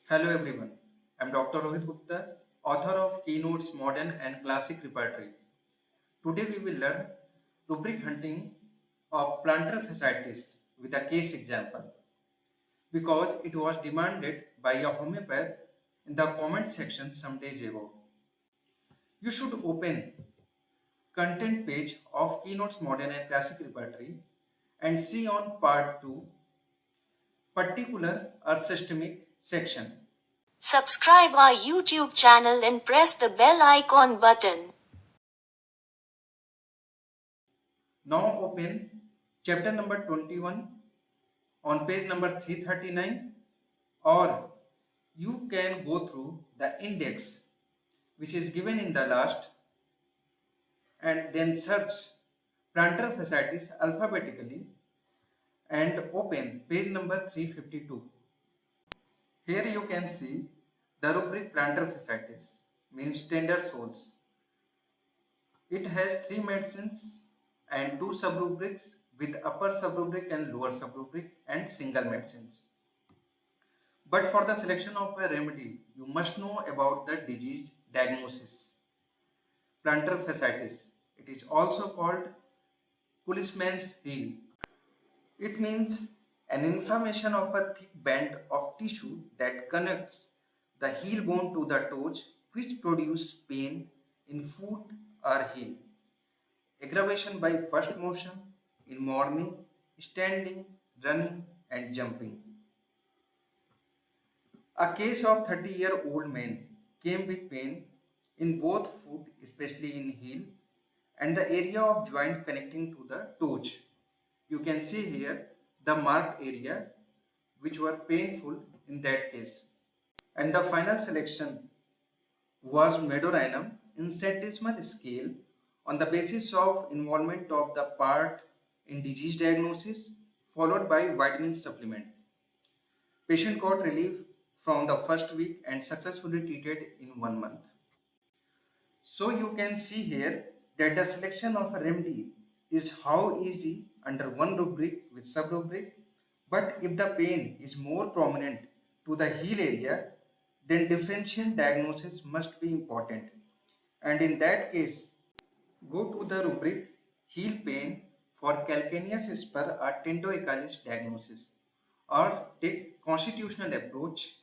Hello everyone, I'm Dr. Rohit Gupta, author of Keynotes Modern and Classic Repertory. Today we will learn rubric hunting of plantar fasciitis with a case example because it was demanded by a homeopath in the comment section some days ago. You should open content page of Keynotes Modern and Classic Repertory and see on part 2 particular or systemic section. Subscribe our YouTube channel and press the bell icon button. Now open chapter number 21 on page number 339, or you can go through the index which is given in the last and then search plantar fasciitis alphabetically and open page number 352. Here you can see the rubric plantar fasciitis means tender soles. It has 3 medicines and 2 subrubrics with upper subrubric and lower subrubric and single medicines. But for the selection of a remedy, you must know about the disease diagnosis. Plantar fasciitis. It is also called policeman's heel. It means an inflammation of a thick band of tissue that connects the heel bone to the toes, which produce pain in foot or heel. Aggravation by first motion in morning, standing, running and jumping. A case of 30-year-old man came with pain in both foot, especially in heel, and the area of joint connecting to the toes. You can see here the marked area which were painful in that case. And the final selection was Medorhinum in centesimal scale on the basis of involvement of the part in disease diagnosis followed by vitamin supplement. Patient got relief from the first week and successfully treated in 1 month. So you can see here that the selection of a remedy is how easy under one rubric with sub-rubric, but if the pain is more prominent to the heel area, then differential diagnosis must be important. And in that case, go to the rubric heel pain for calcaneus spur or tendoacalis diagnosis, or take constitutional approach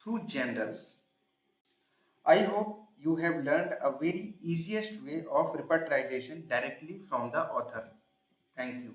through generals. I hope you have learned a very easiest way of repertorization directly from the author. Thank you.